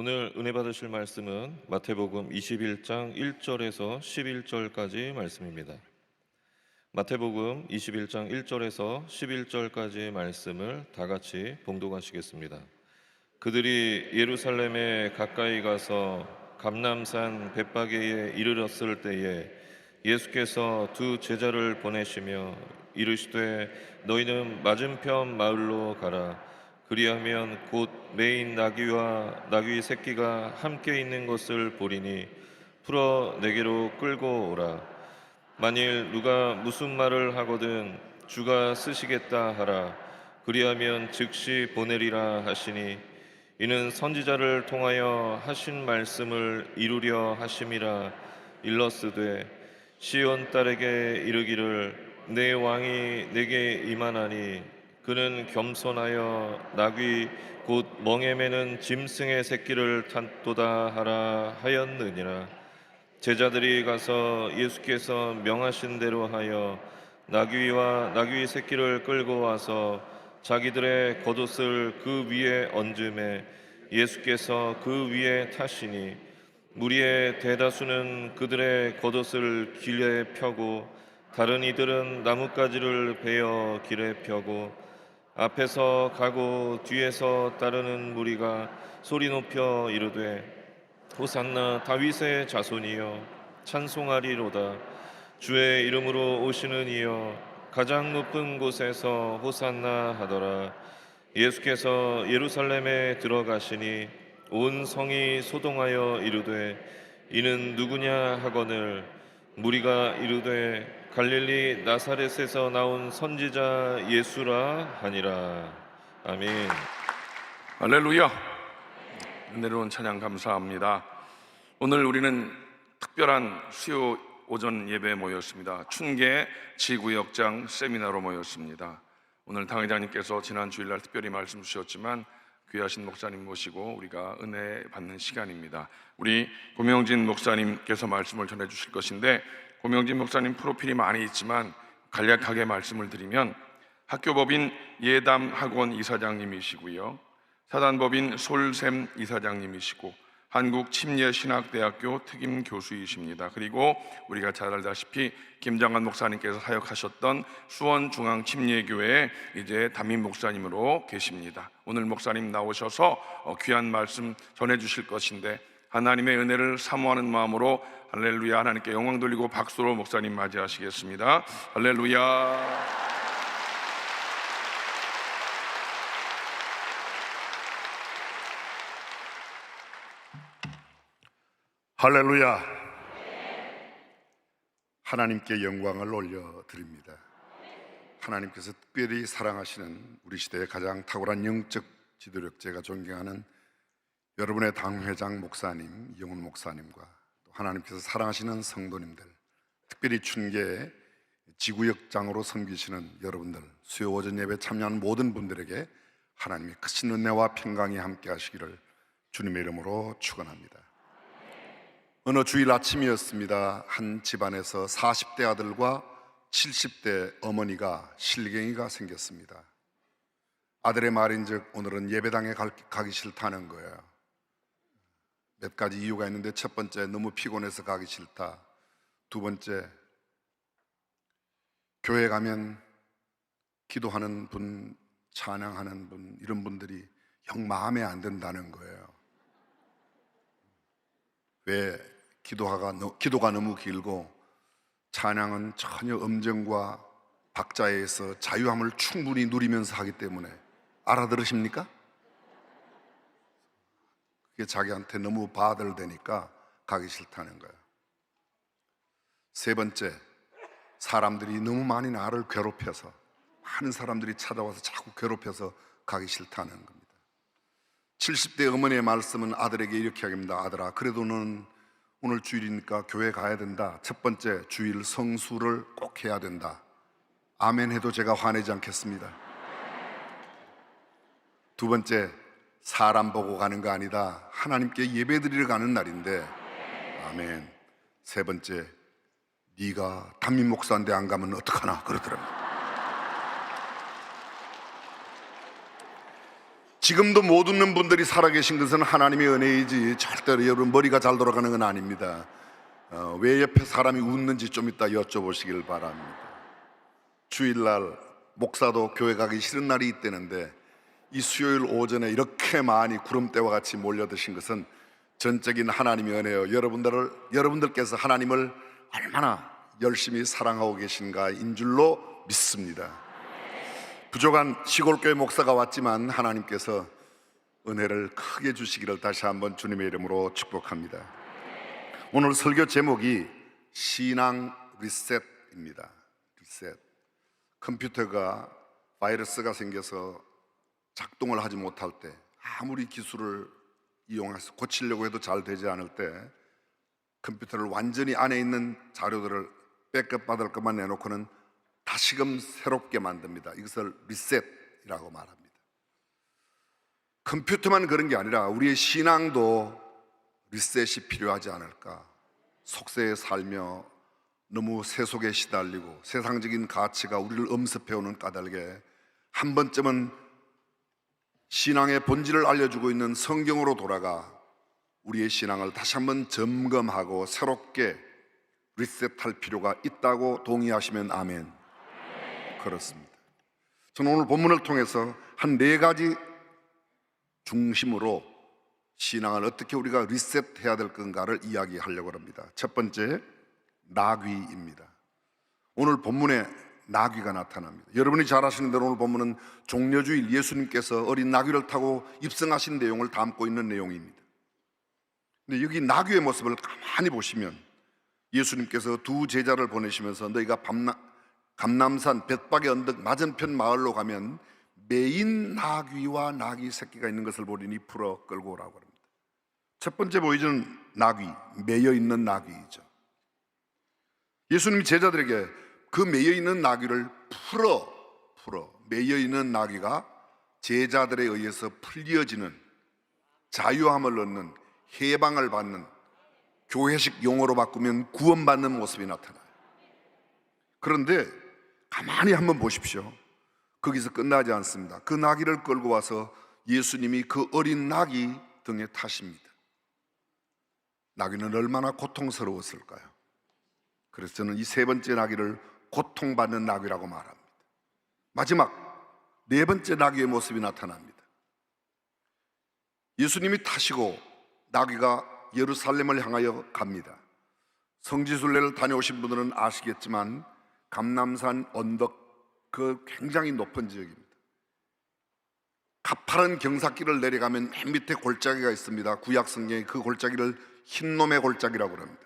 오늘 은혜 받으실 말씀은 마태복음 21장 1절에서 11절까지 말씀입니다. 마태복음 21장 1절에서 11절까지의 말씀을 다 같이 봉독하시겠습니다. 그들이 예루살렘에 가까이 가서 감람산 벳바게에 이르렀을 때에 예수께서 두 제자를 보내시며 이르시되 너희는 맞은편 마을로 가라. 그리하면 곧 매인 나귀와 나귀 새끼가 함께 있는 것을 보리니 풀어 내게로 끌고 오라. 만일 누가 무슨 말을 하거든 주가 쓰시겠다 하라. 그리하면 즉시 보내리라 하시니 이는 선지자를 통하여 하신 말씀을 이루려 하심이라. 일러스되 시온 딸에게 이르기를 내 왕이 내게 임하나니 그는 겸손하여 나귀 곧 멍에 매는 짐승의 새끼를 탄도다 하라 하였느니라. 제자들이 가서 예수께서 명하신 대로 하여 나귀와 나귀 새끼를 끌고 와서 자기들의 겉옷을 그 위에 얹음에 예수께서 그 위에 타시니 무리의 대다수는 그들의 겉옷을 길에 펴고 다른 이들은 나뭇가지를 베어 길에 펴고 앞에서 가고 뒤에서 따르는 무리가 소리 높여 이르되 호산나 다윗의 자손이여 찬송하리로다. 주의 이름으로 오시는 이여 가장 높은 곳에서 호산나 하더라. 예수께서 예루살렘에 들어가시니 온 성이 소동하여 이르되 이는 누구냐 하거늘 무리가 이르되 갈릴리 나사렛에서 나온 선지자 예수라 하니라. 아멘. 할렐루야. 은혜로운 찬양 감사합니다. 오늘 우리는 특별한 수요 오전 예배에 모였습니다. 춘계 지구역장 세미나로 모였습니다. 오늘 당회장님께서 지난 주일날 특별히 말씀 주셨지만 귀하신 목사님 모시고 우리가 은혜 받는 시간입니다. 우리 고명진 목사님께서 말씀을 전해 주실 것인데, 고명진 목사님 프로필이 많이 있지만 간략하게 말씀을 드리면 학교법인 예담학원 이사장님이시고요, 사단법인 솔샘 이사장님이시고 한국침례신학대학교 특임 교수이십니다. 그리고 우리가 잘 알다시피 김장한 목사님께서 사역하셨던 수원중앙침례교회에 이제 담임 목사님으로 계십니다. 오늘 목사님 나오셔서 귀한 말씀 전해주실 것인데, 하나님의 은혜를 사모하는 마음으로 할렐루야, 하나님께 영광 돌리고 박수로 목사님 맞이하시겠습니다. 할렐루야. 할렐루야. 하나님께 영광을 올려드립니다. 하나님께서 특별히 사랑하시는 우리 시대의 가장 탁월한 영적 지도력, 제가 존경하는 여러분의 당회장 목사님 이영훈 목사님과 또 하나님께서 사랑하시는 성도님들, 특별히 춘계 지구역장으로 섬기시는 여러분들, 수요 오전 예배 참여하는 모든 분들에게 하나님의 크신 은혜와 평강이 함께 하시기를 주님의 이름으로 축원합니다. 어느 주일 아침이었습니다. 한 집안에서 40대 아들과 70대 어머니가 실갱이가 생겼습니다. 아들의 말인즉 오늘은 예배당에 가기 싫다는 거예요. 몇 가지 이유가 있는데, 첫 번째, 너무 피곤해서 가기 싫다. 두 번째, 교회 가면 기도하는 분, 찬양하는 분, 이런 분들이 영 마음에 안 든다는 거예요. 왜? 기도가 너무 길고 찬양은 전혀 음정과 박자에서 자유함을 충분히 누리면서 하기 때문에. 알아들으십니까? 그게 자기한테 너무 바들되니까 가기 싫다는 거예요. 세 번째, 사람들이 너무 많이 나를 괴롭혀서, 많은 사람들이 찾아와서 자꾸 괴롭혀서 가기 싫다는 겁니다. 70대 어머니의 말씀은 아들에게 이렇게 합니다. 아들아, 그래도 너는 오늘 주일이니까 교회 가야 된다. 첫 번째, 주일 성수를 꼭 해야 된다. 아멘 해도 제가 화내지 않겠습니다. 두 번째, 사람 보고 가는 거 아니다. 하나님께 예배드리러 가는 날인데. 아멘. 세 번째, 네가 담임 목사인데 안 가면 어떡하나 그러더랍니다. 지금도 못 웃는 분들이 살아계신 것은 하나님의 은혜이지 절대로 여러분 머리가 잘 돌아가는 건 아닙니다. 왜 옆에 사람이 웃는지 좀 이따 여쭤보시길 바랍니다. 주일날 목사도 교회 가기 싫은 날이 있다는데 이 수요일 오전에 이렇게 많이 구름대와 같이 몰려드신 것은 전적인 하나님의 은혜요, 여러분들께서 하나님을 얼마나 열심히 사랑하고 계신가인 줄로 믿습니다. 부족한 시골교회 목사가 왔지만 하나님께서 은혜를 크게 주시기를 다시 한번 주님의 이름으로 축복합니다. 오늘 설교 제목이 신앙 리셋입니다. 리셋. 컴퓨터가 바이러스가 생겨서 작동을 하지 못할 때, 아무리 기술을 이용해서 고치려고 해도 잘 되지 않을 때 컴퓨터를 완전히 안에 있는 자료들을 백업 받을 것만 내놓고는 다시금 새롭게 만듭니다. 이것을 리셋이라고 말합니다. 컴퓨터만 그런 게 아니라 우리의 신앙도 리셋이 필요하지 않을까. 속세에 살며 너무 세속에 시달리고 세상적인 가치가 우리를 엄습해오는 까닭에 한 번쯤은 신앙의 본질을 알려주고 있는 성경으로 돌아가 우리의 신앙을 다시 한번 점검하고 새롭게 리셋할 필요가 있다고 동의하시면 아멘. 그렇습니다. 저는 오늘 본문을 통해서 한 4가지 중심으로 신앙을 어떻게 우리가 리셋해야 될 건가를 이야기하려고 합니다. 첫 번째, 나귀입니다. 오늘 본문에 나귀가 나타납니다. 여러분이 잘 아시는 대로 오늘 본문은 종려주일 예수님께서 어린 나귀를 타고 입성하신 내용을 담고 있는 내용입니다. 근데 여기 나귀의 모습을 가만히 보시면 예수님께서 2 제자를 보내시면서 너희가 감남산 벳박의 언덕 맞은편 마을로 가면 매인 나귀와 나귀 새끼가 있는 것을 보리니 풀어 끌고 오라고 합니다. 첫 번째 보여주는 나귀, 매여 있는 나귀이죠. 예수님이 제자들에게 그 매여 있는 나귀를 풀어 매여 있는 나귀가 제자들에 의해서 풀려지는, 자유함을 얻는, 해방을 받는, 교회식 용어로 바꾸면 구원받는 모습이 나타나요. 그런데 가만히 한번 보십시오. 거기서 끝나지 않습니다. 그 나귀를 끌고 와서 예수님이 그 어린 나귀 등에 타십니다. 나귀는 얼마나 고통스러웠을까요? 그래서 저는 이 3번째 나귀를 고통받는 나귀라고 말합니다. 마지막 4번째 나귀의 모습이 나타납니다. 예수님이 타시고 나귀가 예루살렘을 향하여 갑니다. 성지순례를 다녀오신 분들은 아시겠지만 감남산 언덕, 그 굉장히 높은 지역입니다. 가파른 경사길을 내려가면 맨 밑에 골짜기가 있습니다. 구약 성경에 그 골짜기를 흰놈의 골짜기라고 합니다.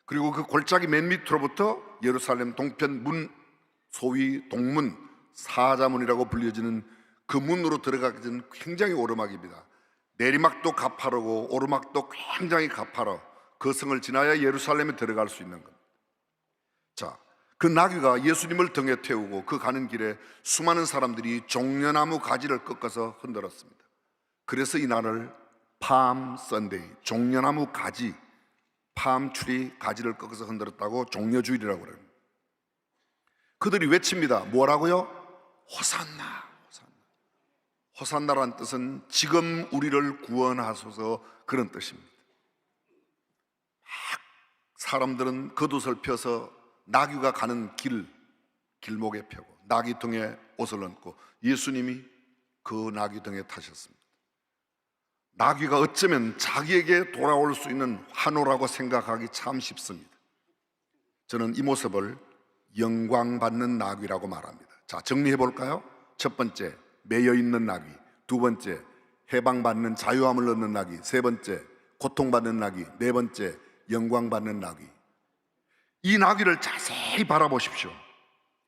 그리고 그 골짜기 맨 밑으로부터 예루살렘 동편 문, 소위 동문, 사자문이라고 불려지는 그 문으로 들어가기는 굉장히 오르막입니다. 내리막도 가파르고 오르막도 굉장히 가파르, 그 성을 지나야 예루살렘에 들어갈 수 있는 겁니다. 자, 그 나귀가 예수님을 등에 태우고 그 가는 길에 수많은 사람들이 종려나무 가지를 꺾어서 흔들었습니다. 그래서 이 날을 팜 선데이, 종려나무 가지, 팜트리 가지를 꺾어서 흔들었다고 종려주일이라고 그래요. 그들이 외칩니다. 뭐라고요? 호산나, 호산나. 호산나라는 뜻은 지금 우리를 구원하소서, 그런 뜻입니다. 막 사람들은 겉옷을 펴서 나귀가 가는 길목에 펴고 나귀 등에 옷을 얹고 예수님이 그 나귀 등에 타셨습니다. 나귀가 어쩌면 자기에게 돌아올 수 있는 환호라고 생각하기 참 쉽습니다. 저는 이 모습을 영광받는 나귀라고 말합니다. 자, 정리해 볼까요? 첫 번째, 매여 있는 나귀. 두 번째, 해방받는, 자유함을 얻는 나귀. 세 번째, 고통받는 나귀. 네 번째, 영광받는 나귀. 이 나귀를 자세히 바라보십시오.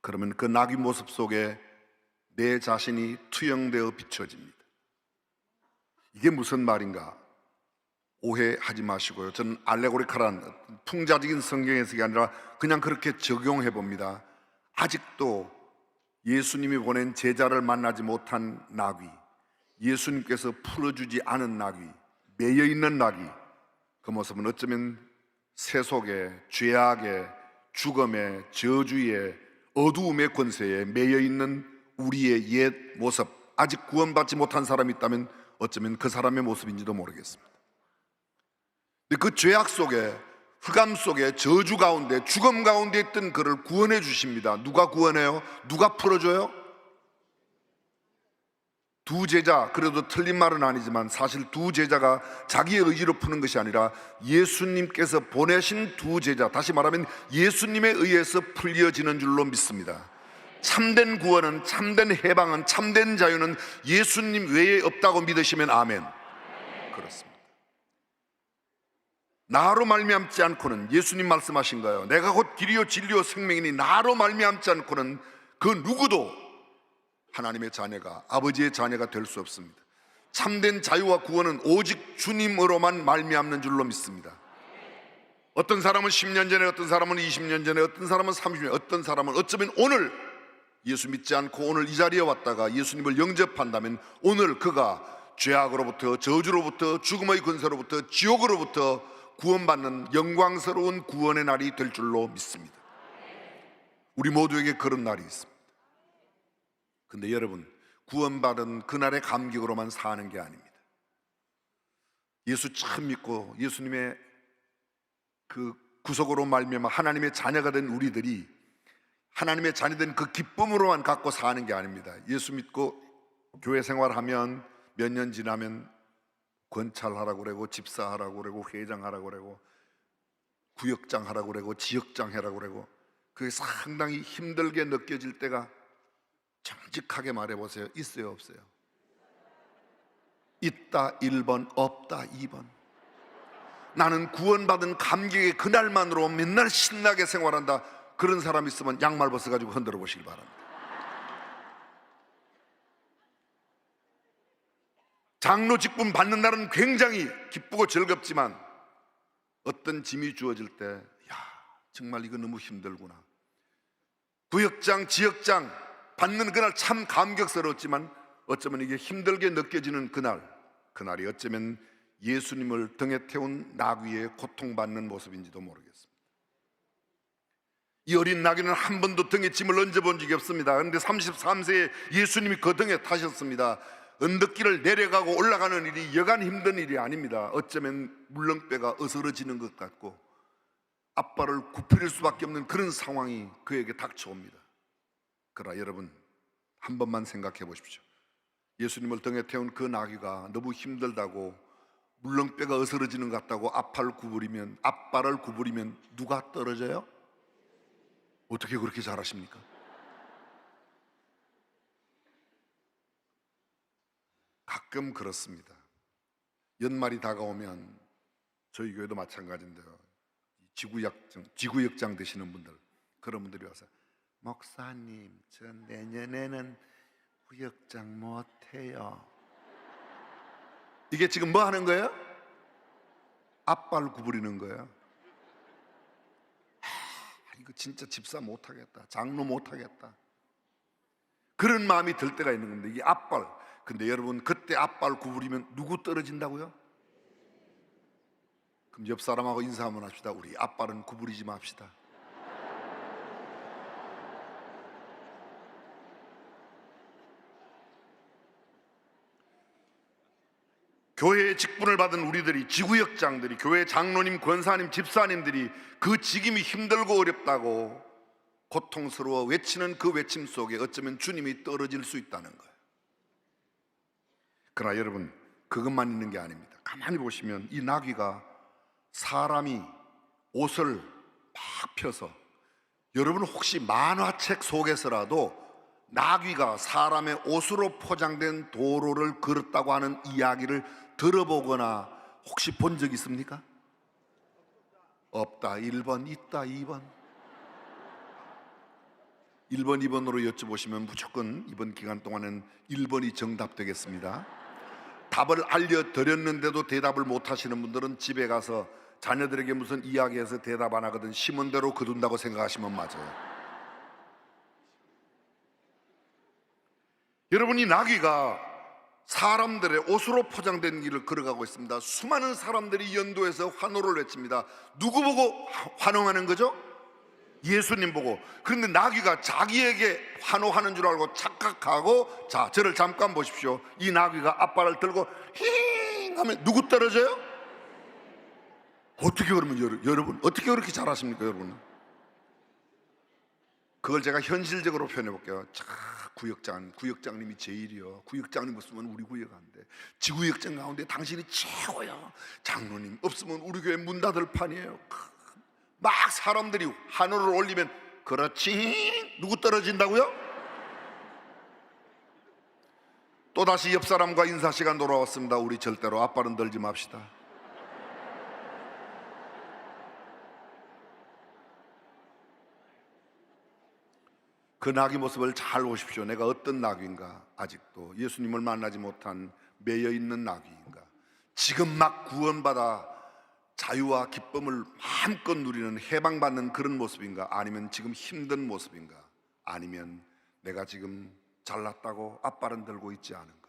그러면 그 나귀 모습 속에 내 자신이 투영되어 비춰집니다. 이게 무슨 말인가? 오해하지 마시고요. 저는 알레고리칼한 풍자적인 성경 해석이 아니라 그냥 그렇게 적용해 봅니다. 아직도 예수님이 보낸 제자를 만나지 못한 나귀, 예수님께서 풀어주지 않은 나귀, 매여 있는 나귀, 그 모습은 어쩌면 세속의, 죄악의, 죽음의, 저주의, 어두움의 권세에 매여 있는 우리의 옛 모습, 아직 구원받지 못한 사람이 있다면 어쩌면 그 사람의 모습인지도 모르겠습니다. 근데 그 죄악 속에, 흑암 속에, 저주 가운데, 죽음 가운데 있던 그를 구원해 주십니다. 누가 구원해요? 누가 풀어줘요? 두 제자, 그래도 틀린 말은 아니지만 사실 두 제자가 자기의 의지로 푸는 것이 아니라 예수님께서 보내신 두 제자, 다시 말하면 예수님에 의해서 풀려지는 줄로 믿습니다. 참된 구원은, 참된 해방은, 참된 자유는 예수님 외에 없다고 믿으시면 아멘. 그렇습니다. 나로 말미암지 않고는, 예수님 말씀하신 거예요. 내가 곧 길이요 진리요 생명이니 나로 말미암지 않고는 그 누구도 하나님의 자녀가, 아버지의 자녀가 될 수 없습니다. 참된 자유와 구원은 오직 주님으로만 말미암는 줄로 믿습니다. 어떤 사람은 10년 전에, 어떤 사람은 20년 전에, 어떤 사람은 30년, 어떤 사람은 어쩌면 오늘 예수 믿지 않고 오늘 이 자리에 왔다가 예수님을 영접한다면 오늘 그가 죄악으로부터, 저주로부터, 죽음의 근세로부터, 지옥으로부터 구원받는 영광스러운 구원의 날이 될 줄로 믿습니다. 우리 모두에게 그런 날이 있습니다. 근데 여러분, 구원받은 그날의 감격으로만 사는 게 아닙니다. 예수 참 믿고 예수님의 그 구속으로 말미암아 하나님의 자녀가 된 우리들이 하나님의 자녀된 그 기쁨으로만 갖고 사는 게 아닙니다. 예수 믿고 교회 생활하면 몇 년 지나면 권찰하라고 그러고, 집사하라고 그러고, 회장하라고 그러고, 구역장 하라고 그러고, 지역장 하라고 그러고, 그게 상당히 힘들게 느껴질 때가, 정직하게 말해보세요. 있어요, 없어요? 있다 1번, 없다 2번. 나는 구원받은 감격의 그날만으로 맨날 신나게 생활한다. 그런 사람 있으면 양말 벗어가지고 흔들어 보시길 바랍니다. 장로 직분 받는 날은 굉장히 기쁘고 즐겁지만 어떤 짐이 주어질 때, 야, 정말 이거 너무 힘들구나. 구역장, 지역장 받는 그날 참 감격스러웠지만 어쩌면 이게 힘들게 느껴지는 그날이 어쩌면 예수님을 등에 태운 나귀의 고통받는 모습인지도 모르겠습니다. 이 어린 나귀는 한 번도 등에 짐을 얹어본 적이 없습니다. 그런데 33세에 예수님이 그 등에 타셨습니다. 언덕길을 내려가고 올라가는 일이 여간 힘든 일이 아닙니다. 어쩌면 물렁뼈가 어스러지는 것 같고 앞발을 굽힐 수밖에 없는 그런 상황이 그에게 닥쳐옵니다. 그러나 여러분, 한 번만 생각해 보십시오. 예수님을 등에 태운 그 나귀가 너무 힘들다고, 물렁뼈가 어스러지는 것 같다고 앞발을 구부리면 누가 떨어져요? 어떻게 그렇게 잘하십니까? 가끔 그렇습니다. 연말이 다가오면 저희 교회도 마찬가지인데요, 지구역장 되시는 분들, 그런 분들이 와서 목사님, 저 내년에는 구역장 못해요. 이게 지금 뭐 하는 거예요? 앞발 구부리는 거예요. 이거 진짜 집사 못하겠다, 장로 못하겠다, 그런 마음이 들 때가 있는 건데, 이게 앞발. 근데 여러분, 그때 앞발 구부리면 누구 떨어진다고요? 그럼 옆 사람하고 인사 한번 합시다. 우리 앞발은 구부리지 맙시다. 교회의 직분을 받은 우리들이, 지구역장들이, 교회 장로님, 권사님, 집사님들이 그 직임이 힘들고 어렵다고 고통스러워 외치는 그 외침 속에 어쩌면 주님이 떨어질 수 있다는 거예요. 그러나 여러분, 그것만 있는 게 아닙니다. 가만히 보시면 이 나귀가 사람이 옷을 막 펴서, 여러분 혹시 만화책 속에서라도 나귀가 사람의 옷으로 포장된 도로를 걸었다고 하는 이야기를 들어보거나 혹시 본 적 있습니까? 없다 1번, 있다 2번. 1번, 2번으로 여쭤보시면 무조건 이번 기간 동안은 1번이 정답되겠습니다. 답을 알려드렸는데도 대답을 못 하시는 분들은 집에 가서 자녀들에게 무슨 이야기해서 대답 안 하거든 심은 대로 거둔다고 생각하시면 맞아요. 여러분, 이 나귀가 사람들의 옷으로 포장된 길을 걸어가고 있습니다. 수많은 사람들이 연도에서 환호를 외칩니다. 누구 보고 환호하는 거죠? 예수님 보고. 그런데 나귀가 자기에게 환호하는 줄 알고 착각하고, 자, 저를 잠깐 보십시오. 이 나귀가 앞발을 들고 힝 하면 누구 떨어져요? 어떻게 그러면 여러분 어떻게 그렇게 잘하십니까 여러분? 그걸 제가 현실적으로 표현해 볼게요. 자, 구역장님이 제일이요. 구역장님 없으면 우리 구역 안 돼. 지구역장 가운데 당신이 최고야. 장로님 없으면 우리 교회 문 닫을 판이에요. 막 사람들이 환호를 올리면, 그렇지, 누구 떨어진다고요? 또다시 옆 사람과 인사 시간 돌아왔습니다. 우리 절대로 앞발은 들지 맙시다. 그 나귀 모습을 잘 보십시오. 내가 어떤 나귀인가? 아직도 예수님을 만나지 못한 매여 있는 나귀인가? 지금 막 구원받아 자유와 기쁨을 마음껏 누리는, 해방받는 그런 모습인가? 아니면 지금 힘든 모습인가? 아니면 내가 지금 잘났다고 앞발은 들고 있지 않은가?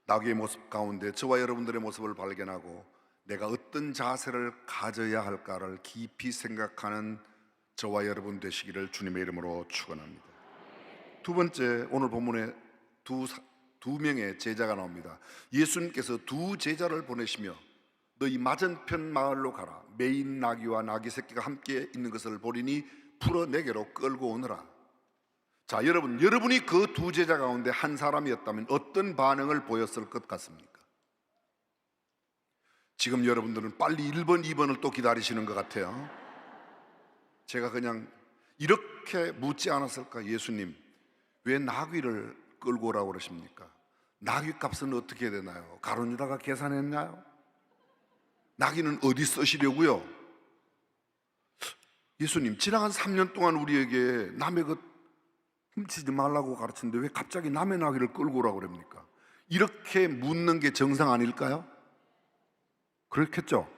나귀의 모습 가운데 저와 여러분들의 모습을 발견하고 내가 어떤 자세를 가져야 할까를 깊이 생각하는 저와 여러분 되시기를 주님의 이름으로 축원합니다. 두 번째, 오늘 본문에 두 명의 제자가 나옵니다. 예수님께서 두 제자를 보내시며 너희 맞은편 마을로 가라. 매인 나귀와 나귀 새끼가 함께 있는 것을 보리니 풀어 내게로 끌고 오너라. 자, 여러분이 그 두 제자 가운데 한 사람이었다면 어떤 반응을 보였을 것 같습니까? 지금 여러분들은 빨리 1번, 2번을 또 기다리시는 것 같아요. 제가 그냥 이렇게 묻지 않았을까? 예수님, 왜 나귀를 끌고 오라고 그러십니까? 나귀 값은 어떻게 되나요? 가론유다가 계산했나요? 나귀는 어디 쓰시려고요? 예수님, 지나간 3년 동안 우리에게 남의 것 훔치지 말라고 가르쳤는데 왜 갑자기 남의 나귀를 끌고 오라고 그럽니까? 이렇게 묻는 게 정상 아닐까요? 그렇겠죠?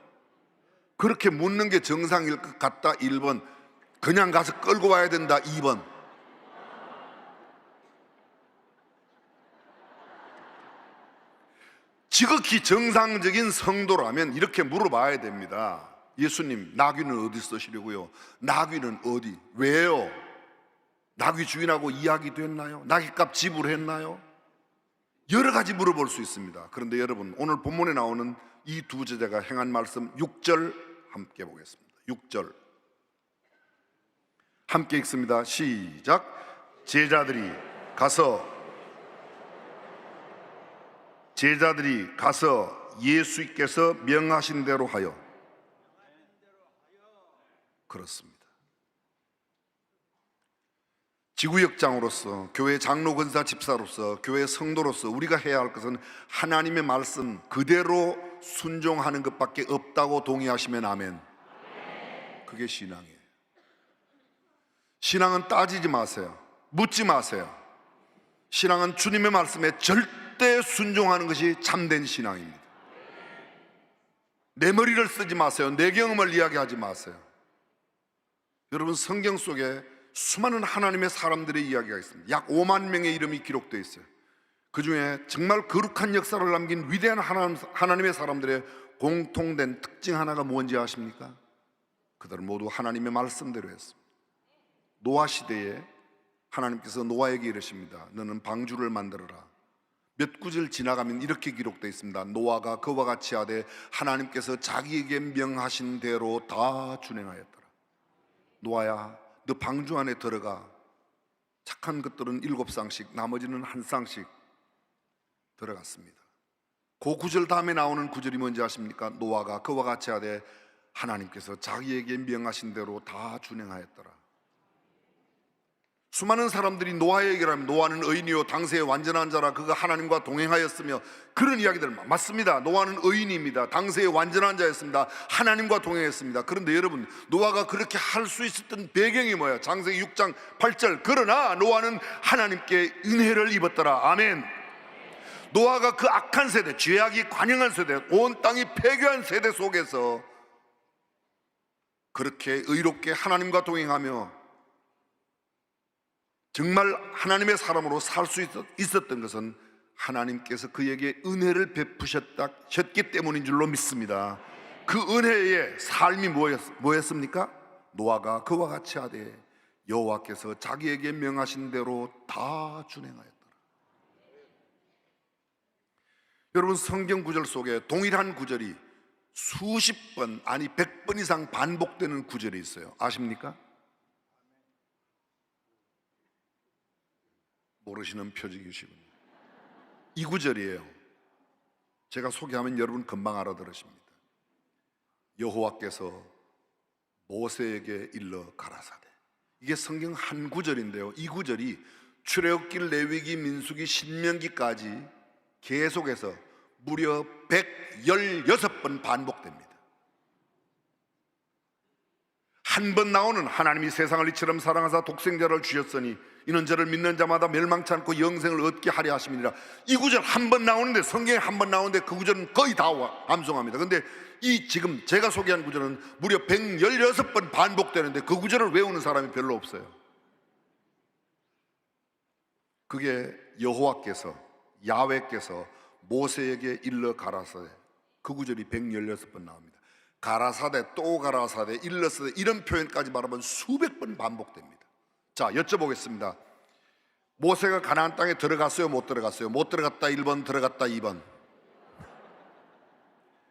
그렇게 묻는 게 정상일 것 같다 1번, 그냥 가서 끌고 와야 된다 2번. 지극히 정상적인 성도라면 이렇게 물어봐야 됩니다. 예수님, 나귀는 어디 쓰시려고요? 나귀는 어디? 왜요? 나귀 주인하고 이야기 됐나요? 나귀값 지불했나요? 여러 가지 물어볼 수 있습니다. 그런데 여러분, 오늘 본문에 나오는 이 두 제자가 행한 말씀 6절 함께 보겠습니다. 6절 함께 읽습니다. 시작. 제자들이 가서 예수께서 명하신 대로 하여. 그렇습니다. 지구역장으로서, 교회 장로 권사 집사로서, 교회 성도로서 우리가 해야 할 것은 하나님의 말씀 그대로 순종하는 것밖에 없다고 동의하시면 아멘. 그게 신앙이에요. 신앙은 따지지 마세요. 묻지 마세요. 신앙은 주님의 말씀에 절대 순종하는 것이 참된 신앙입니다. 내 머리를 쓰지 마세요. 내 경험을 이야기하지 마세요. 여러분, 성경 속에 수많은 하나님의 사람들의 이야기가 있습니다. 약 5만 명의 이름이 기록되어 있어요. 그 중에 정말 거룩한 역사를 남긴 위대한 하나님의 사람들의 공통된 특징 하나가 뭔지 아십니까? 그들은 모두 하나님의 말씀대로 했습니다. 노아 시대에 하나님께서 노아에게 이르십니다. 너는 방주를 만들어라. 몇 구절 지나가면 이렇게 기록되어 있습니다. 노아가 그와 같이 하되 하나님께서 자기에게 명하신 대로 다 준행하였더라. 노아야, 너 방주 안에 들어가. 착한 것들은 7쌍씩, 나머지는 1쌍씩 들어갔습니다. 그 구절 다음에 나오는 구절이 뭔지 아십니까? 노아가 그와 같이 하되 하나님께서 자기에게 명하신 대로 다 준행하였더라. 수많은 사람들이 노아의 얘기를 하면 노아는 의인이요 당세의 완전한 자라, 그가 하나님과 동행하였으며, 그런 이야기들 맞습니다. 노아는 의인입니다. 당세의 완전한 자였습니다. 하나님과 동행했습니다. 그런데 여러분, 노아가 그렇게 할 수 있었던 배경이 뭐예요? 창세기 6장 8절 그러나 노아는 하나님께 은혜를 입었더라. 아멘. 노아가 그 악한 세대, 죄악이 관영한 세대, 온 땅이 폐교한 세대 속에서 그렇게 의롭게 하나님과 동행하며 정말 하나님의 사람으로 살 수 있었던 것은 하나님께서 그에게 은혜를 베푸셨기 때문인 줄로 믿습니다. 그 은혜의 삶이 뭐였습니까? 노아가 그와 같이 하되 여호와께서 자기에게 명하신 대로 다 준행하였더라. 여러분, 성경 구절 속에 동일한 구절이 수십 번, 아니 100번 이상 반복되는 구절이 있어요. 아십니까? 모르시는 표적이시군요. 이 구절이에요. 제가 소개하면 여러분 금방 알아들으십니다. 여호와께서 모세에게 일러 가라사대. 이게 성경 한 구절인데요, 이 구절이 출애굽기, 레위기, 민수기, 신명기까지 계속해서 무려 116번 반복됩니다. 한 번 나오는 하나님이 세상을 이처럼 사랑하사 독생자를 주셨으니 이는 저를 믿는 자마다 멸망치 않고 영생을 얻게 하려 하심이니라. 이 구절 한 번 나오는데, 성경에 한 번 나오는데 그 구절은 거의 다 암송합니다. 근데 이 지금 제가 소개한 구절은 무려 116번 반복되는데 그 구절을 외우는 사람이 별로 없어요. 그게 여호와께서, 야훼께서 모세에게 일러 가라사대, 그 구절이 116번 나옵니다. 가라사대, 또 가라사대, 일러사대, 이런 표현까지 말하면 수백 번 반복됩니다. 자, 여쭤보겠습니다. 모세가 가나안 땅에 들어갔어요, 못 들어갔어요? 못 들어갔다 1번, 들어갔다 2번.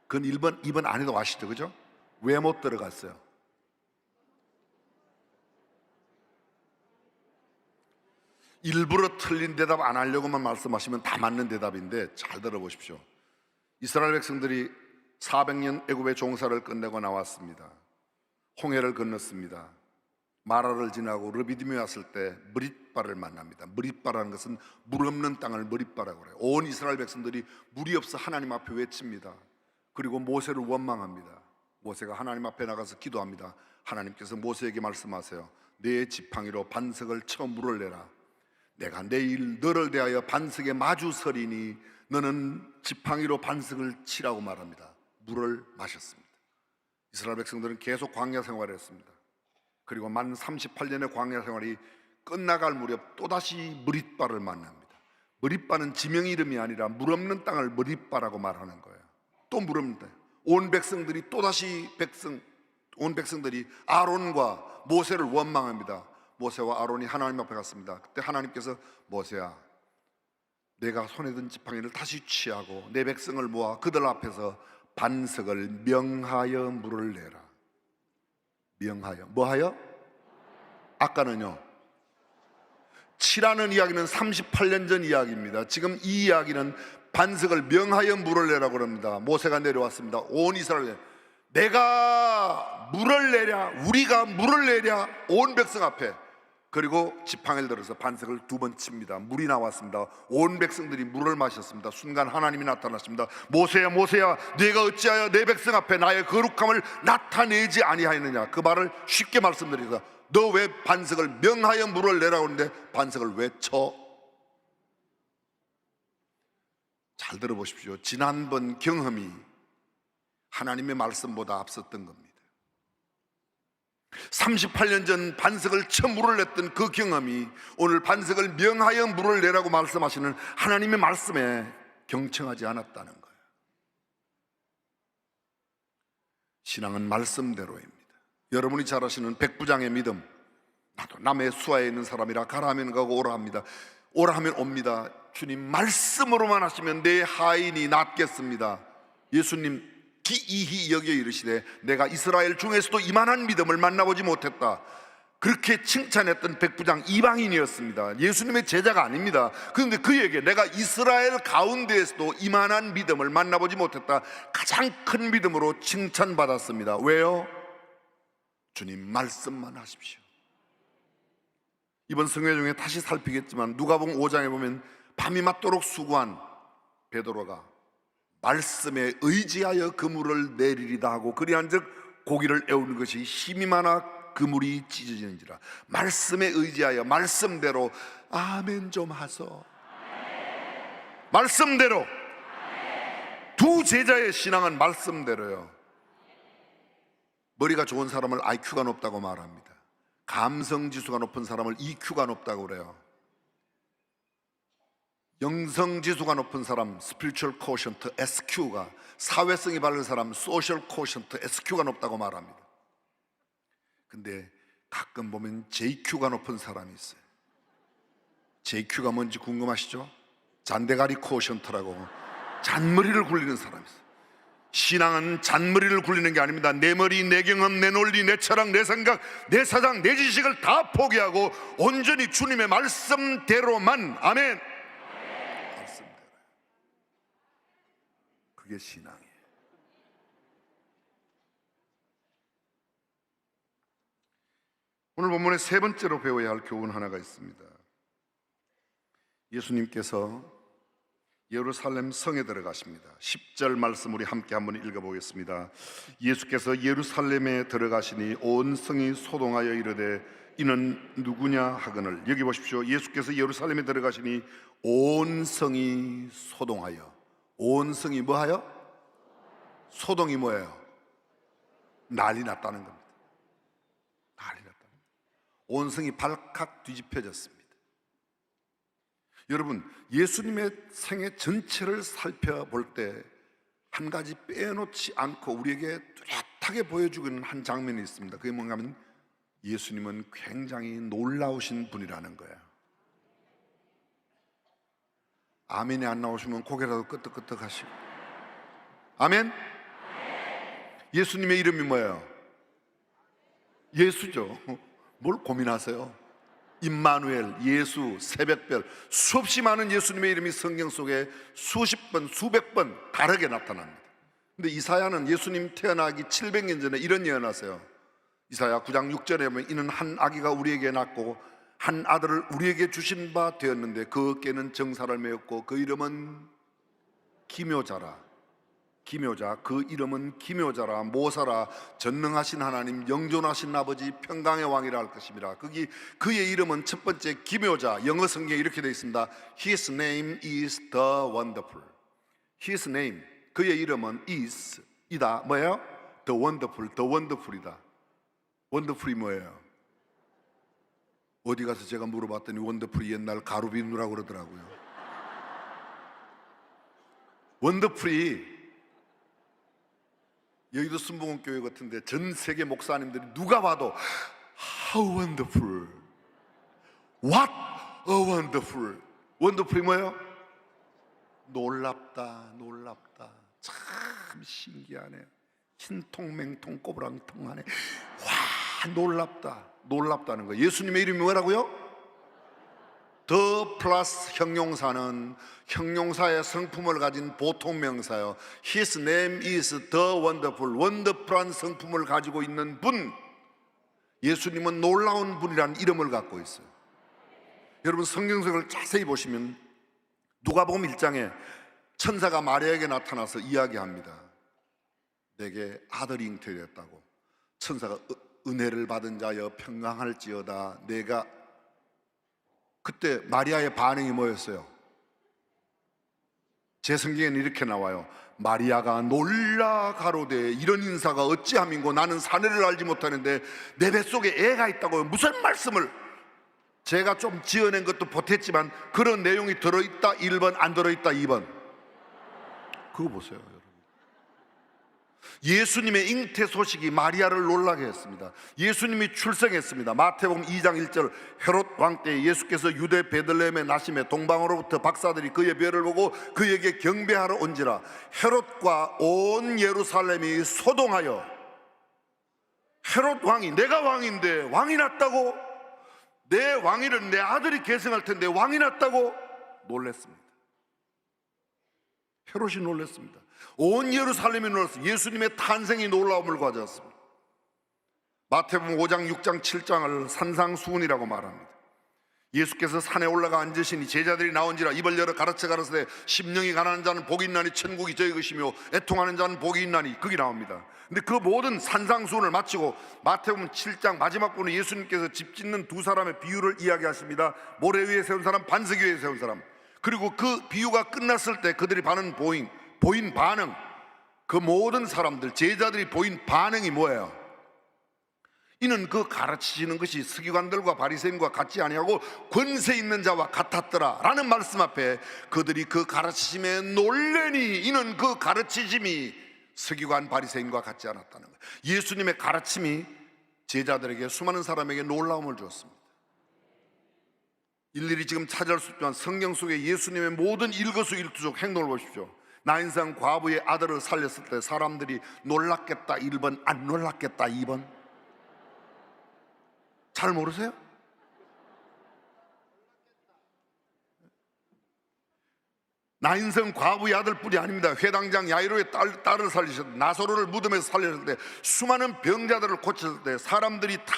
그건 1번, 2번 안 해도 아시죠, 그죠? 왜 못 들어갔어요? 일부러 틀린 대답 안 하려고만 말씀하시면 다 맞는 대답인데 잘 들어보십시오. 이스라엘 백성들이 400년 애굽의 종사를 끝내고 나왔습니다. 홍해를 건넜습니다. 마라를 지나고 르비딤에 왔을 때 무릿바를 만납니다. 무릿바라는 것은 물 없는 땅을 무릿바라고 그래요. 온 이스라엘 백성들이 물이 없어 하나님 앞에 외칩니다. 그리고 모세를 원망합니다. 모세가 하나님 앞에 나가서 기도합니다. 하나님께서 모세에게 말씀하세요. 내 지팡이로 반석을 쳐 물을 내라. 내가 내일 너를 대하여 반석에 마주 서리니 너는 지팡이로 반석을 치라고 말합니다. 물을 마셨습니다. 이스라엘 백성들은 계속 광야 생활을 했습니다. 그리고 만 38년의 광야 생활이 끝나갈 무렵 또다시 무릿바를 만납니다. 무릿바는 지명 이름이 아니라 물 없는 땅을 무릿바라고 말하는 거예요. 또 물 없는 땅. 온 백성들이 또다시 온 백성들이 아론과 모세를 원망합니다. 모세와 아론이 하나님 앞에 갔습니다. 그때 하나님께서 모세야, 내가 손에 든 지팡이를 다시 취하고 내 백성을 모아 그들 앞에서 반석을 명하여 물을 내라. 명하여, 뭐하여? 아까는요, 치라는 이야기는 38년 전 이야기입니다. 지금 이 이야기는 반석을 명하여 물을 내라고 그럽니다. 모세가 내려왔습니다. 온 이스라엘, 내가 물을 내랴, 우리가 물을 내랴, 온 백성 앞에. 그리고 지팡이를 들어서 반석을 2번 칩니다. 물이 나왔습니다. 온 백성들이 물을 마셨습니다. 순간 하나님이 나타났습니다. 모세야, 모세야, 네가 어찌하여 내 백성 앞에 나의 거룩함을 나타내지 아니하였느냐. 그 말을 쉽게 말씀드립니다. 너 왜 반석을 명하여 물을 내라고 하는데 반석을 왜 쳐? 잘 들어보십시오. 지난번 경험이 하나님의 말씀보다 앞섰던 겁니다. 38년 전 반석을 쳐 물을 냈던 그 경험이 오늘 반석을 명하여 물을 내라고 말씀하시는 하나님의 말씀에 경청하지 않았다는 거예요. 신앙은 말씀대로입니다. 여러분이 잘 아시는 백부장의 믿음, 나도 남의 수하에 있는 사람이라 가라 하면 가고 오라 합니다. 오라 하면 옵니다. 주님 말씀으로만 하시면 내 하인이 낫겠습니다. 예수님 기이히 여겨 이르시되 내가 이스라엘 중에서도 이만한 믿음을 만나보지 못했다. 그렇게 칭찬했던 백부장 이방인이었습니다. 예수님의 제자가 아닙니다. 그런데 그에게 내가 이스라엘 가운데에서도 이만한 믿음을 만나보지 못했다. 가장 큰 믿음으로 칭찬받았습니다. 왜요? 주님 말씀만 하십시오. 이번 성회 중에 다시 살피겠지만 누가복음 5장에 보면 밤이 맞도록 수고한 베드로가 말씀에 의지하여 그물을 내리리다 하고 그리한즉 고기를 애우는 것이 힘이 많아 그물이 찢어지는지라. 말씀에 의지하여 말씀대로 아멘 좀 하소. 말씀대로. 두 제자의 신앙은 말씀대로요. 머리가 좋은 사람을 IQ가 높다고 말합니다. 감성지수가 높은 사람을 EQ가 높다고 그래요. 영성지수가 높은 사람 Spiritual Quotient SQ가, 사회성이 바른 사람 Social Quotient SQ가 높다고 말합니다. 근데 가끔 보면 JQ가 높은 사람이 있어요. JQ가 뭔지 궁금하시죠? 잔대가리 코션트라고 잔머리를 굴리는 사람이 있어요. 신앙은 잔머리를 굴리는 게 아닙니다. 내 머리, 내 경험, 내 논리, 내 철학, 내 생각, 내 사상, 내 지식을 다 포기하고 온전히 주님의 말씀대로만, 아멘, 말씀대로. 그게 신앙이에요. 오늘 본문의 세 번째로 배워야 할 교훈 하나가 있습니다. 예수님께서 예루살렘 성에 들어가십니다. 10절 말씀 우리 함께 한번 읽어보겠습니다. 예수께서 예루살렘에 들어가시니 온 성이 소동하여 이르되 이는 누구냐 하거늘. 여기 보십시오. 예수께서 예루살렘에 들어가시니 온 성이 소동하여. 온 성이 뭐하여? 소동이 뭐예요? 난리 났다는 겁니다. 난리 났다는 겁니다. 온 성이 발칵 뒤집혀졌습니다. 여러분, 예수님의 생애 전체를 살펴볼 때 한 가지 빼놓지 않고 우리에게 뚜렷하게 보여주는 한 장면이 있습니다. 그게 뭔가 하면 예수님은 굉장히 놀라우신 분이라는 거예요. 아멘이 안 나오시면 고개라도 끄덕끄덕 하시고. 아멘? 예수님의 이름이 뭐예요? 예수죠. 뭘 고민하세요? 임마누엘, 예수, 새벽별, 수없이 많은 예수님의 이름이 성경 속에 수십 번, 수백 번 다르게 나타납니다. 근데 이사야는 예수님 태어나기 700년 전에 이런 예언하세요. 이사야 9장 6절에 보면 이는 한 아기가 우리에게 낳고 한 아들을 우리에게 주신 바 되었는데 그 어깨는 정사를 메었고 그 이름은 기묘자라. 기묘자, 그 이름은 기묘자라. 모사라. 전능하신 하나님, 영존하신 아버지, 평강의 왕이라 할 것입니다. 그의 이름은 첫 번째 기묘자. 영어 성경에 이렇게 되어 있습니다. His name is the wonderful. His name, 그의 이름은 is, 이다. 뭐예요? The wonderful, the wonderful이다. wonderful이 뭐예요? 어디 가서 제가 물어봤더니 wonderful이 옛날 가루비누라고 그러더라고요. wonderful이 여의도 순복음교회 같은데 전 세계 목사님들이 누가 봐도 How wonderful, What a wonderful. wonderful이 뭐예요? 놀랍다, 놀랍다. 참 신기하네. 신통맹통 꼬부랑통하네. 와, 놀랍다, 놀랍다는 거예요. 예수님의 이름이 뭐라고요? 더 플러스 형용사는 형용사의 성품을 가진 보통 명사요. His name is the wonderful. 원더풀한 성품을 가지고 있는 분. 예수님은 놀라운 분이라는 이름을 갖고 있어요. 여러분 성경책을 자세히 보시면 누가복음 1장에 천사가 마리아에게 나타나서 이야기합니다. 내게 아들이 잉태되었다고. 천사가 은혜를 받은 자여 평강할지어다. 내가 그때 마리아의 반응이 뭐였어요? 제 성경에는 이렇게 나와요. 마리아가 놀라 가로되 이런 인사가 어찌함인고 나는 사내를 알지 못하는데 내 뱃속에 애가 있다고. 무슨 말씀을. 제가 좀 지어낸 것도 보탰지만 그런 내용이 들어있다 1번, 안 들어있다 2번. 그거 보세요 여러분. 예수님의 잉태 소식이 마리아를 놀라게 했습니다. 예수님이 출생했습니다. 마태복음 2장 1절 헤롯 왕 때 예수께서 유대 베들레헴에 나심에 동방으로부터 박사들이 그의 별을 보고 그에게 경배하러 온지라. 헤롯과 온 예루살렘이 소동하여. 헤롯 왕이 내가 왕인데 왕이 났다고? 내 왕위를 내 아들이 계승할 텐데 왕이 났다고? 놀랬습니다. 헤롯이 놀랐습니다. 온 예루살렘이 놀랐습니다. 예수님의 탄생이 놀라움을 가져왔습니다. 마태복음 5장 6장 7장을 산상수훈이라고 말합니다. 예수께서 산에 올라가 앉으시니 제자들이 나온지라 입을 열어 가르쳐 가라사대 심령이 가난한 자는 복이 있나니 천국이 저희 것이며 애통하는 자는 복이 있나니. 그게 나옵니다. 근데 그 모든 산상수훈을 마치고 마태복음 7장 마지막 부분에 예수님께서 집 짓는 두 사람의 비유를 이야기하십니다. 모래 위에 세운 사람, 반석 위에 세운 사람. 그리고 그 비유가 끝났을 때 그들이 보인 반응, 그 모든 사람들, 제자들이 보인 반응이 뭐예요? 이는 그 가르치시는 것이 서기관들과 바리새인과 같지 아니하고 권세 있는 자와 같았더라 라는 말씀 앞에 그들이 그 가르치심에 놀래니 이는 그 가르치심이 서기관 바리새인과 같지 않았다는 거예요. 예수님의 가르침이 제자들에게, 수많은 사람에게 놀라움을 주었습니다. 일일이 지금 찾아올 수 없지만 성경 속에 예수님의 모든 일거수일투족 행동을 보십시오. 나인성 과부의 아들을 살렸을 때 사람들이 놀랐겠다 1번, 안 놀랐겠다 2번. 잘 모르세요? 나인성 과부의 아들뿐이 아닙니다. 회당장 야이로의 딸을 살리셨을 때, 나사로를 무덤에서 살렸을 때, 수많은 병자들을 고쳤을 때 사람들이 다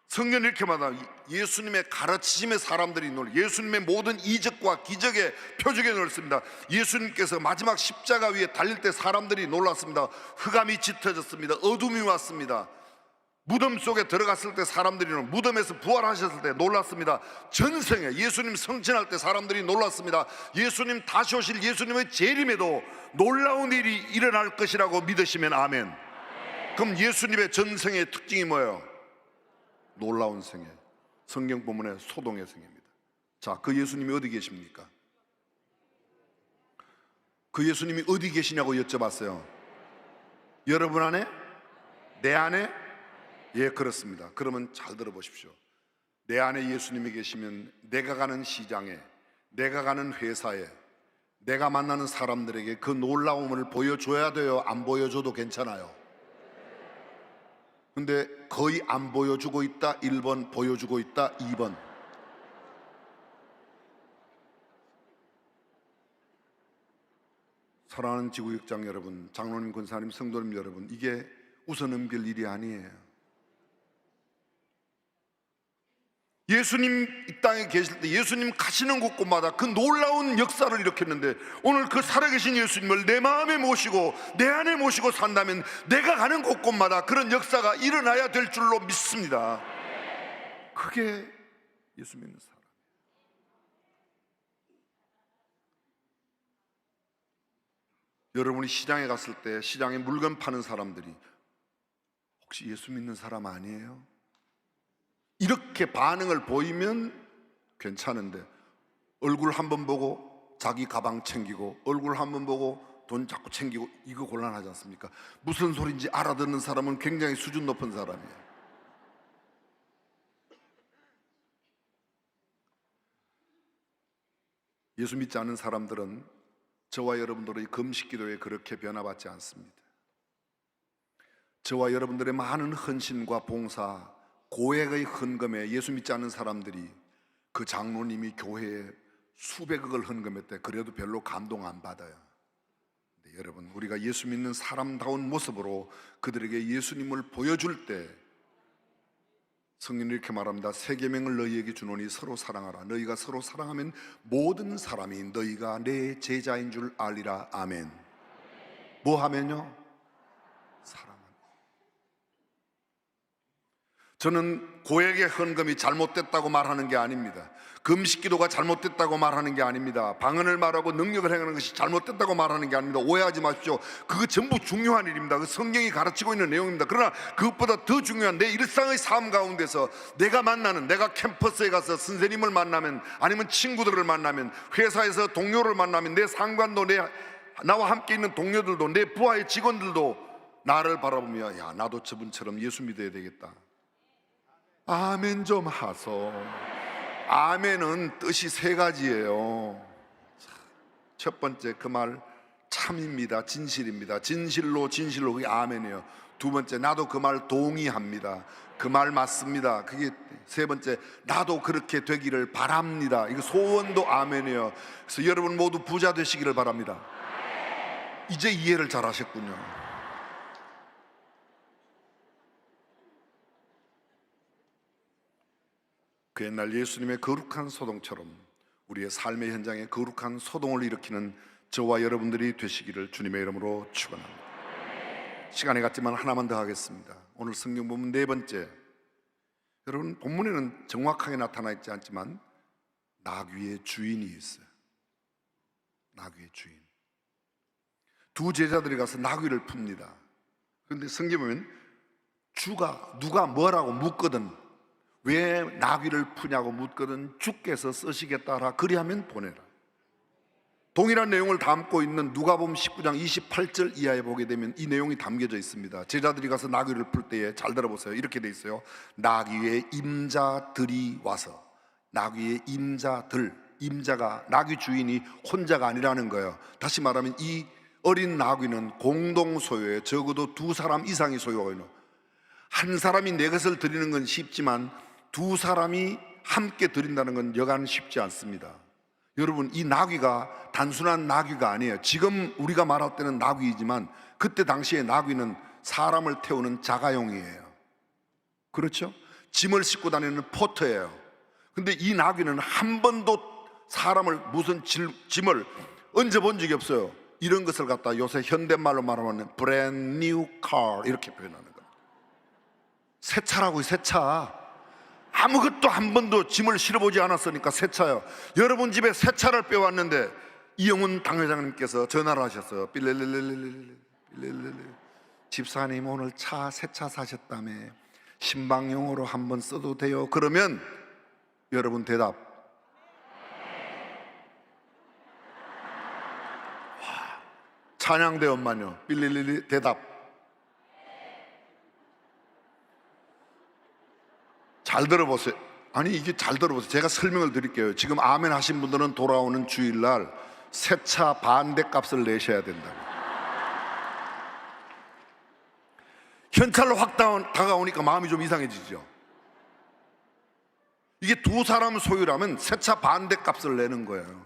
성경 읽기마다 예수님의 가르치심에 사람들이 놀라, 예수님의 모든 이적과 기적의 표적에 놀랐습니다. 예수님께서 마지막 십자가 위에 달릴 때 사람들이 놀랐습니다. 흑암이 짙어졌습니다. 어둠이 왔습니다. 무덤 속에 들어갔을 때 사람들이 무덤에서 부활하셨을 때 놀랐습니다. 전생에 예수님 성천할 때 사람들이 놀랐습니다. 예수님 다시 오실 예수님의 재림에도 놀라운 일이 일어날 것이라고 믿으시면 아멘. 그럼 예수님의 전생의 특징이 뭐예요? 놀라운 생애. 성경 본문의 소동의 생애입니다. 자, 그 예수님이 어디 계십니까? 그 예수님이 어디 계시냐고 여쭤봤어요. 여러분 안에? 내 안에? 예, 그렇습니다. 그러면 잘 들어보십시오. 내 안에 예수님이 계시면 내가 가는 시장에, 내가 가는 회사에, 내가 만나는 사람들에게 그 놀라움을 보여줘야 돼요? 안 보여줘도 괜찮아요? 근데 거의 안 보여주고 있다 1번, 보여주고 있다 2번. 사랑하는 지구육장 여러분, 장로님, 권사님, 성도님 여러분, 이게 웃어 넘길 일이 아니에요. 예수님 이 땅에 계실 때 예수님 가시는 곳곳마다 그 놀라운 역사를 일으켰는데, 오늘 그 살아계신 예수님을 내 마음에 모시고 내 안에 모시고 산다면 내가 가는 곳곳마다 그런 역사가 일어나야 될 줄로 믿습니다. 그게 예수 믿는 사람. 여러분이 시장에 갔을 때 시장에 물건 파는 사람들이 혹시 예수 믿는 사람 아니에요? 이렇게 반응을 보이면 괜찮은데, 얼굴 한번 보고 자기 가방 챙기고, 얼굴 한번 보고 돈 자꾸 챙기고, 이거 곤란하지 않습니까? 무슨 소리인지 알아듣는 사람은 굉장히 수준 높은 사람이에요. 예수 믿지 않는 사람들은 저와 여러분들의 금식 기도에 그렇게 변화받지 않습니다. 저와 여러분들의 많은 헌신과 봉사, 고액의 헌금에 예수 믿지 않는 사람들이 그 장로님이 교회에 수백억을 헌금했대. 그래도 별로 감동 안 받아요. 근데 여러분, 우리가 예수 믿는 사람다운 모습으로 그들에게 예수님을 보여줄 때 성경은 이렇게 말합니다. 새 계명을 너희에게 주노니 서로 사랑하라. 너희가 서로 사랑하면 모든 사람이 너희가 내 제자인 줄 알리라. 아멘. 뭐 하면요? 사랑하면. 저는 고액의 헌금이 잘못됐다고 말하는 게 아닙니다. 금식기도가 잘못됐다고 말하는 게 아닙니다. 방언을 말하고 능력을 행하는 것이 잘못됐다고 말하는 게 아닙니다. 오해하지 마십시오. 그거 전부 중요한 일입니다. 그 성경이 가르치고 있는 내용입니다. 그러나 그것보다 더 중요한 내 일상의 삶 가운데서 내가 만나는, 내가 캠퍼스에 가서 선생님을 만나면, 아니면 친구들을 만나면, 회사에서 동료를 만나면, 내 상관도, 나와 함께 있는 동료들도, 내 부하의 직원들도 나를 바라보며, 야, 나도 저분처럼 예수 믿어야 되겠다. 아멘 좀 하소. 아멘은 뜻이 세 가지예요. 첫 번째, 그 말 참입니다. 진실입니다. 진실로 그게 아멘이에요. 두 번째, 나도 그 말 동의합니다. 그 말 맞습니다. 그게 세 번째, 나도 그렇게 되기를 바랍니다. 이거 소원도 아멘이에요. 그래서 여러분 모두 부자 되시기를 바랍니다. 이제 이해를 잘 하셨군요. 그 옛날 예수님의 거룩한 소동처럼 우리의 삶의 현장에 거룩한 소동을 일으키는 저와 여러분들이 되시기를 주님의 이름으로 축원합니다. 시간이 갔지만 하나만 더 하겠습니다. 오늘 성경 본문 네 번째, 여러분 본문에는 정확하게 나타나 있지 않지만 나귀의 주인이 있어요. 나귀의 주인. 두 제자들이 가서 나귀를 풉니다. 그런데 성경 보면 누가 뭐라고 묻거든, 왜 나귀를 푸냐고 묻거든 주께서 쓰시겠다라 그리하면 보내라. 동일한 내용을 담고 있는 누가복음 19장 28절 이하에 보게 되면 이 내용이 담겨져 있습니다. 제자들이 가서 나귀를 풀 때에 잘 들어보세요. 이렇게 돼 있어요. 나귀의 임자들이 와서, 나귀의 임자들, 임자가 나귀 주인이 혼자가 아니라는 거예요. 다시 말하면 이 어린 나귀는 공동 소유에 적어도 두 사람 이상이 소유하고 있는, 한 사람이 내 것을 드리는 건 쉽지만 두 사람이 함께 드린다는 건 여간 쉽지 않습니다. 여러분, 이 나귀가 단순한 나귀가 아니에요. 지금 우리가 말할 때는 나귀이지만 그때 당시에 나귀는 사람을 태우는 자가용이에요. 그렇죠? 짐을 싣고 다니는 포터예요. 근데 이 나귀는 한 번도 사람을 무슨 짐을 얹어본 적이 없어요. 이런 것을 갖다 요새 현대말로 말하면 brand new car 이렇게 표현하는 거예요. 새 차라고요. 새 차. 아무것도 한 번도 짐을 실어보지 않았으니까 새 차요. 여러분 집에 새 차를 빼왔는데 이영훈 당회장님께서 전화를 하셨어요. 집사님 오늘 새 차 사셨다며, 신방용으로 한번 써도 돼요? 그러면 여러분 대답, 찬양대원만요. 빌릴릴리 대답. 잘 들어보세요. 아니 이게 잘 들어보세요. 제가 설명을 드릴게요. 지금 아멘 하신 분들은 돌아오는 주일날 새 차 반대값을 내셔야 된다고. 현찰로 확 다가오니까 마음이 좀 이상해지죠. 이게 두 사람 소유라면 새 차 반대값을 내는 거예요.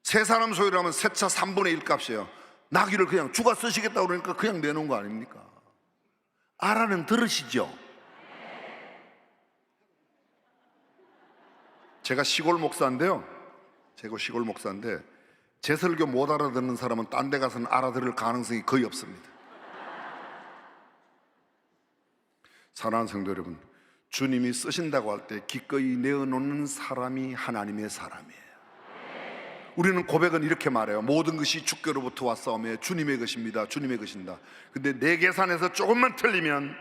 세 사람 소유라면 새 차 3분의 1 값이에요. 나귀를 그냥 주가 쓰시겠다고 그러니까 그냥 내놓은 거 아닙니까? 알아는 들으시죠? 제가 시골 목사인데 제 설교 못 알아듣는 사람은 딴 데 가서는 알아들을 가능성이 거의 없습니다. 사랑하는 성도 여러분, 주님이 쓰신다고 할 때 기꺼이 내어놓는 사람이 하나님의 사람이에요. 우리는 고백은 이렇게 말해요. 모든 것이 주께로부터 왔사오매 주님의 것입니다. 주님의 것입니다. 근데 내 계산에서 조금만 틀리면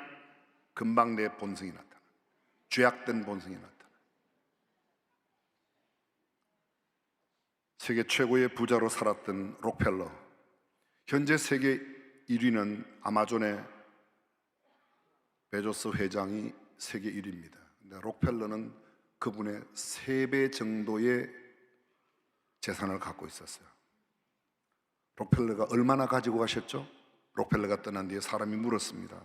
금방 내 본성이 나타나, 죄악된 본성이 나타나. 세계 최고의 부자로 살았던 록펠러, 현재 세계 1위는 아마존의 베조스 회장이 세계 1위입니다. 근데 록펠러는 그분의 3배 정도의 재산을 갖고 있었어요. 록펠러가 얼마나 가지고 가셨죠? 록펠러가 떠난 뒤에 사람이 물었습니다.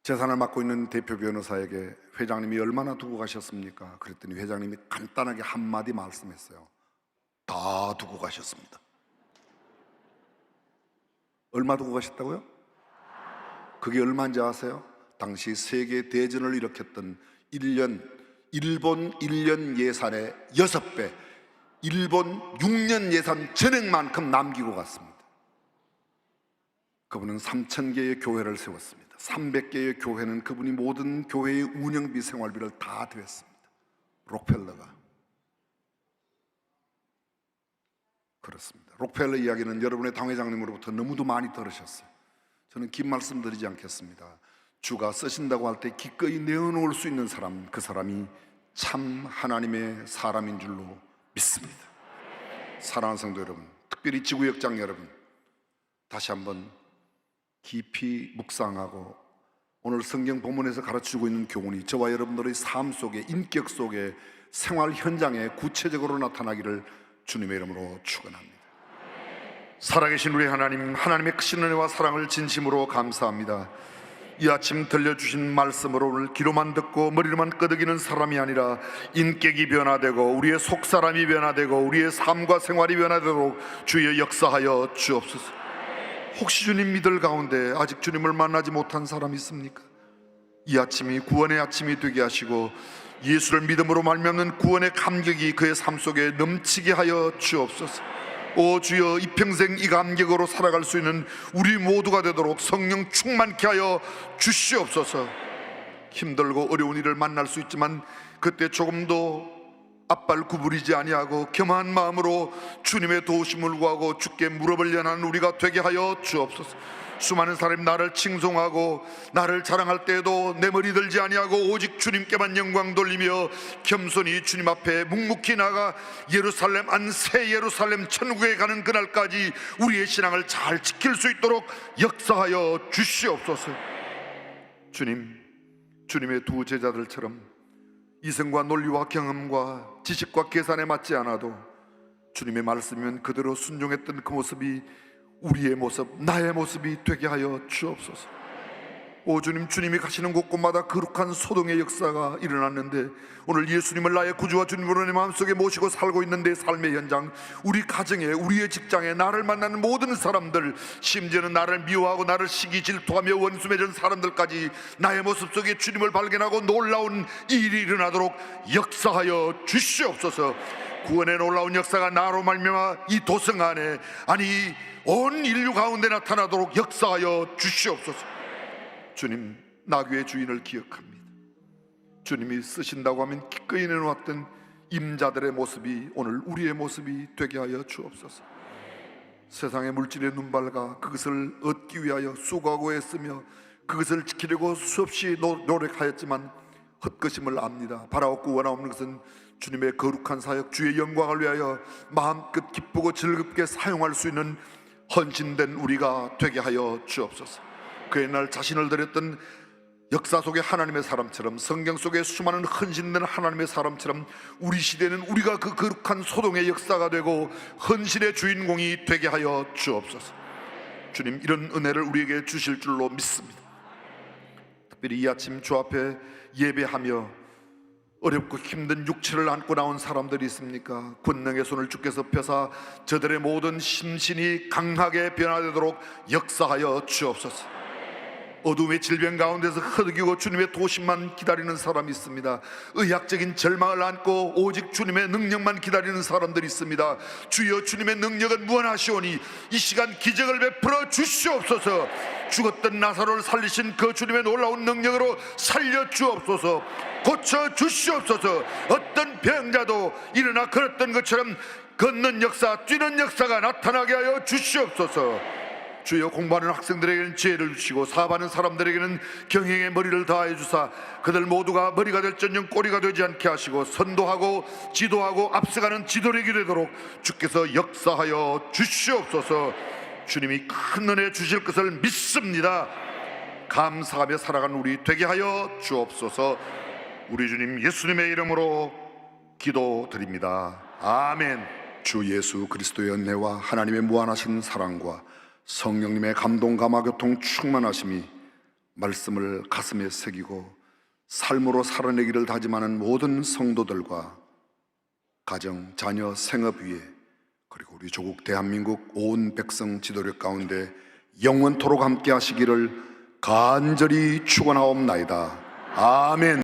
재산을 맡고 있는 대표 변호사에게 회장님이 얼마나 두고 가셨습니까? 그랬더니 회장님이 간단하게 한마디 말씀했어요. 다 두고 가셨습니다. 얼마 두고 가셨다고요? 그게 얼마인지 아세요? 당시 세계 대전을 일으켰던 일본 1년 예산의 6배, 일본 6년 예산 전액만큼 남기고 갔습니다. 그분은 3,000개의 교회를 세웠습니다. 300개의 교회는 그분이 모든 교회의 운영비, 생활비를 다 대했습니다. 록펠러가. 그렇습니다. 록펠러 이야기는 여러분의 당회장님으로부터 너무도 많이 들으셨어요. 저는 긴 말씀 드리지 않겠습니다. 주가 쓰신다고 할 때 기꺼이 내어놓을 수 있는 사람, 그 사람이 참 하나님의 사람인 줄로 믿습니다. 사랑하는 성도 여러분, 특별히 지구역장 여러분, 다시 한번 깊이 묵상하고 오늘 성경 본문에서 가르치고 있는 교훈이 저와 여러분들의 삶 속에, 인격 속에, 생활 현장에 구체적으로 나타나기를 주님의 이름으로 축원합니다. 살아계신 우리 하나님, 하나님의 크신 은혜와 사랑을 진심으로 감사합니다. 이 아침 들려주신 말씀으로 오늘 귀로만 듣고 머리로만 끄덕이는 사람이 아니라 인격이 변화되고 우리의 속사람이 변화되고 우리의 삶과 생활이 변화되도록 주의 역사하여 주옵소서. 혹시 주님 믿을 가운데 아직 주님을 만나지 못한 사람이 있습니까? 이 아침이 구원의 아침이 되게 하시고 예수를 믿음으로 말미암는 구원의 감격이 그의 삶 속에 넘치게 하여 주옵소서. 오 주여, 이 평생 이 감격으로 살아갈 수 있는 우리 모두가 되도록 성령 충만케 하여 주시옵소서. 힘들고 어려운 일을 만날 수 있지만 그때 조금도 앞발 구부리지 아니하고 겸한 마음으로 주님의 도우심을 구하고 주께 무릎을 연하는 우리가 되게 하여 주옵소서. 수많은 사람이 나를 칭송하고 나를 자랑할 때에도 내 머리 들지 아니하고 오직 주님께만 영광 돌리며 겸손히 주님 앞에 묵묵히 나가 예루살렘 안 새 예루살렘 천국에 가는 그날까지 우리의 신앙을 잘 지킬 수 있도록 역사하여 주시옵소서. 주님의 두 제자들처럼 이성과 논리와 경험과 지식과 계산에 맞지 않아도 주님의 말씀이면 그대로 순종했던 그 모습이 우리의 모습, 나의 모습이 되게 하여 주옵소서. 오 주님, 주님이 가시는 곳곳마다 거룩한 소동의 역사가 일어났는데 오늘 예수님을 나의 구주와 주님으로 내 마음속에 모시고 살고 있는 내 삶의 현장, 우리 가정에, 우리의 직장에, 나를 만나는 모든 사람들, 심지어는 나를 미워하고 나를 시기 질투하며 원수 맺은 사람들까지 나의 모습 속에 주님을 발견하고 놀라운 일이 일어나도록 역사하여 주시옵소서. 구원의 놀라운 역사가 나로 말미암아 이 도성 안에, 아니 온 인류 가운데 나타나도록 역사하여 주시옵소서. 주님, 나귀의 주인을 기억합니다. 주님이 쓰신다고 하면 기꺼이 내놓았던 임자들의 모습이 오늘 우리의 모습이 되게 하여 주옵소서. 세상의 물질의 눈발과 그것을 얻기 위하여 수고하고 애쓰며 그것을 지키려고 수없이 노력하였지만 헛것임을 압니다. 바라옵고 원하옵는 것은 주님의 거룩한 사역, 주의 영광을 위하여 마음껏 기쁘고 즐겁게 사용할 수 있는 헌신된 우리가 되게 하여 주옵소서. 그 옛날 자신을 드렸던 역사 속의 하나님의 사람처럼, 성경 속에 수많은 헌신된 하나님의 사람처럼 우리 시대는 우리가 그 거룩한 소동의 역사가 되고 헌신의 주인공이 되게 하여 주옵소서. 주님, 이런 은혜를 우리에게 주실 줄로 믿습니다. 특별히 이 아침 주 앞에 예배하며 어렵고 힘든 육체를 안고 나온 사람들이 있습니까? 권능의 손을 주께서 펴사 저들의 모든 심신이 강하게 변화되도록 역사하여 주옵소서. 어둠의 질병 가운데서 허덕이고 주님의 도심만 기다리는 사람이 있습니다. 의학적인 절망을 안고 오직 주님의 능력만 기다리는 사람들이 있습니다. 주여, 주님의 능력은 무한하시오니 이 시간 기적을 베풀어 주시옵소서. 죽었던 나사로를 살리신 그 주님의 놀라운 능력으로 살려 주옵소서. 고쳐 주시옵소서. 어떤 병자도 일어나 걸었던 것처럼 걷는 역사, 뛰는 역사가 나타나게 하여 주시옵소서. 주여, 공부하는 학생들에게는 지혜를 주시고 사업하는 사람들에게는 경영의 머리를 다하여 주사 그들 모두가 머리가 될전녕 꼬리가 되지 않게 하시고 선도하고 지도하고 앞서가는 지도력이 되도록 주께서 역사하여 주시옵소서. 주님이 큰 은혜 주실 것을 믿습니다. 감사하며 살아가는 우리 되게 하여 주옵소서. 우리 주님 예수님의 이름으로 기도드립니다. 아멘. 주 예수 그리스도의 은혜와 하나님의 무한하신 사랑과 성령님의 감동 감화교통 충만하심이 말씀을 가슴에 새기고 삶으로 살아내기를 다짐하는 모든 성도들과 가정, 자녀, 생업 위에, 그리고 우리 조국 대한민국 온 백성 지도력 가운데 영원토록 함께 하시기를 간절히 축원하옵나이다. 아멘.